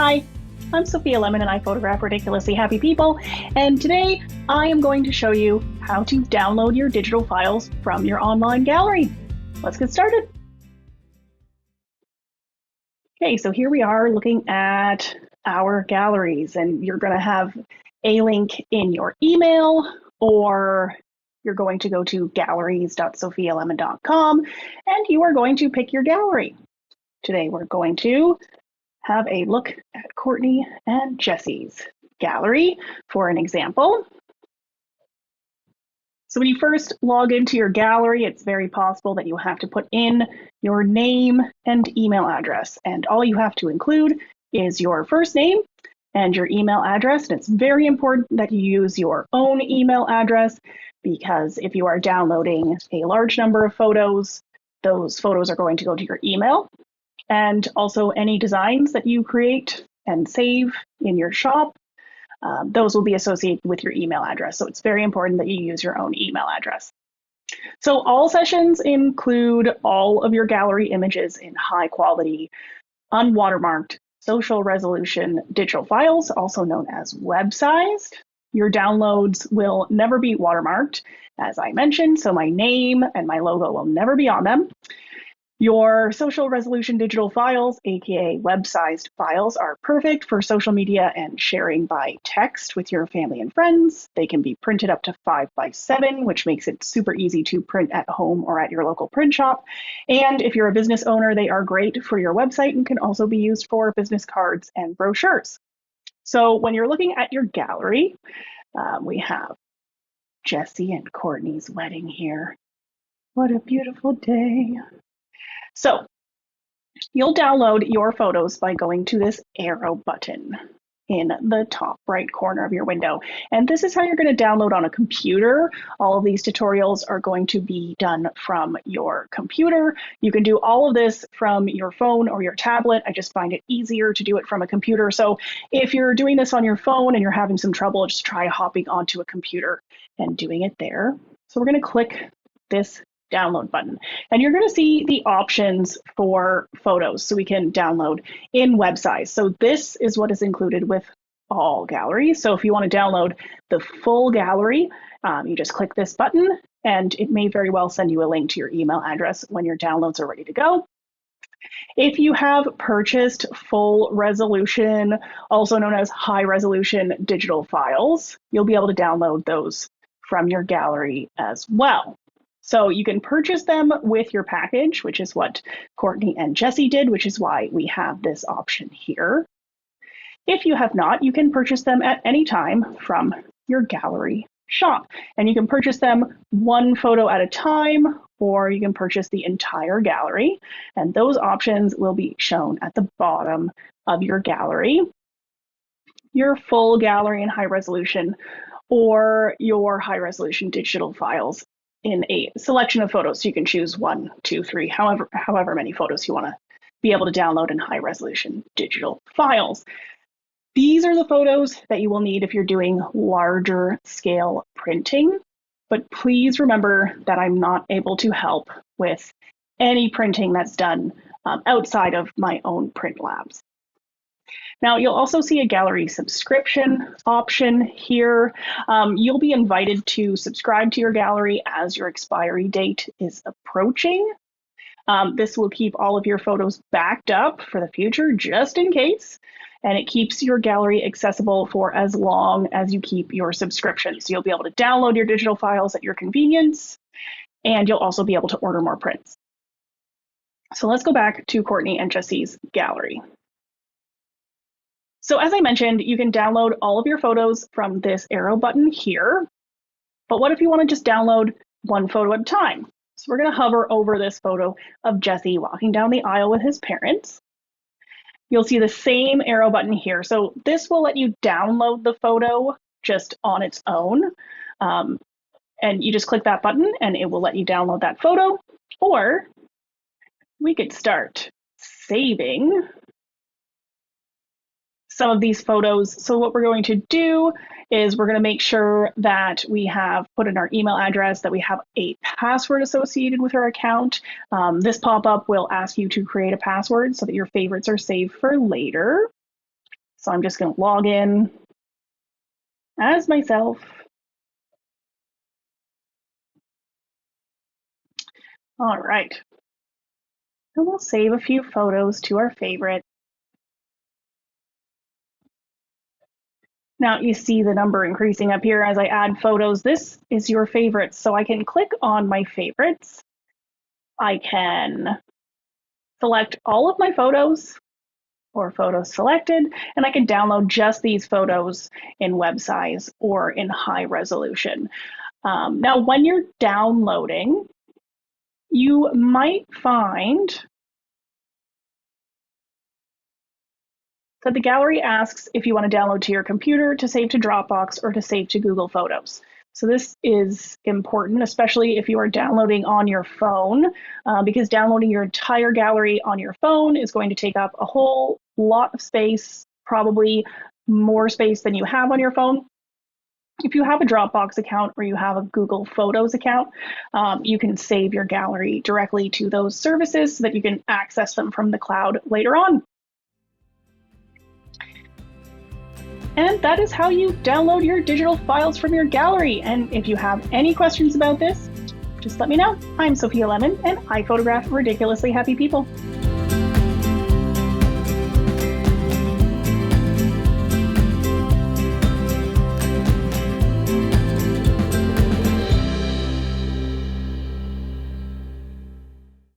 Hi, I'm Sophia Lemon and I photograph ridiculously happy people. And today I am going to show you how to download your digital files from your online gallery. Let's get started. Okay, so here we are looking at our galleries, and you're going to have a link in your email, or you're going to go to galleries.sophialemon.com and you are going to pick your gallery. Today we're going to have a look at Courtney and Jesse's gallery for an example. So when you first log into your gallery, it's very possible that you have to put in your name and email address. And all you have to include is your first name and your email address. And it's very important that you use your own email address, because if you are downloading a large number of photos, those photos are going to go to your email. And also any designs that you create and save in your shop, those will be associated with your email address. So it's very important that you use your own email address. So all sessions include all of your gallery images in high quality, unwatermarked, social resolution digital files, also known as web-sized. Your downloads will never be watermarked, as I mentioned, so my name and my logo will never be on them. Your social resolution digital files, aka web-sized files, are perfect for social media and sharing by text with your family and friends. They can be printed up to 5x7, which makes it super easy to print at home or at your local print shop. And if you're a business owner, they are great for your website and can also be used for business cards and brochures. So when you're looking at your gallery, we have Jesse and Courtney's wedding here. What a beautiful day. So you'll download your photos by going to this arrow button in the top right corner of your window. And this is how you're going to download on a computer. All of these tutorials are going to be done from your computer. You can do all of this from your phone or your tablet. I just find it easier to do it from a computer. So if you're doing this on your phone and you're having some trouble, just try hopping onto a computer and doing it there. So we're going to click this download button, and you're going to see the options for photos, so we can download in web size. So this is what is included with all galleries. So if you want to download the full gallery, you just click this button, and it may very well send you a link to your email address when your downloads are ready to go. If you have purchased full resolution, also known as high resolution digital files, you'll be able to download those from your gallery as well. So you can purchase them with your package, which is what Courtney and Jesse did, which is why we have this option here. If you have not, you can purchase them at any time from your gallery shop. And you can purchase them one photo at a time, or you can purchase the entire gallery. And those options will be shown at the bottom of your gallery. Your full gallery in high resolution, or your high resolution digital files in a selection of photos. So you can choose 1, 2, 3, however many photos you want to be able to download in high resolution digital files. These are the photos that you will need if you're doing larger scale printing. But please remember that I'm not able to help with any printing that's done outside of my own print labs. Now, you'll also see a gallery subscription option here. You'll be invited to subscribe to your gallery as your expiry date is approaching. This will keep all of your photos backed up for the future, just in case, and it keeps your gallery accessible for as long as you keep your subscription. So you'll be able to download your digital files at your convenience, and you'll also be able to order more prints. So let's go back to Courtney and Jesse's gallery. So as I mentioned, you can download all of your photos from this arrow button here. But what if you want to just download one photo at a time? So we're going to hover over this photo of Jesse walking down the aisle with his parents. You'll see the same arrow button here. So this will let you download the photo just on its own. And you just click that button and it will let you download that photo. Or we could start saving some of these photos. So what we're going to do is we're going to make sure that we have put in our email address, that we have a password associated with our account. This pop-up will ask you to create a password so that your favorites are saved for later. So I'm just going to log in as myself. All right. And we'll save a few photos to our favorite. Now you see the number increasing up here as I add photos. This is your favorites. So I can click on my favorites. I can select all of my photos or photos selected, and I can download just these photos in web size or in high resolution. Now, when you're downloading, you might find that the gallery asks if you want to download to your computer, to save to Dropbox, or to save to Google Photos. So this is important, especially if you are downloading on your phone, because downloading your entire gallery on your phone is going to take up a whole lot of space, probably more space than you have on your phone. If you have a Dropbox account or you have a Google Photos account, you can save your gallery directly to those services so that you can access them from the cloud later on. And that is how you download your digital files from your gallery. And if you have any questions about this, just let me know. I'm Sophia Lemon, and I photograph ridiculously happy people.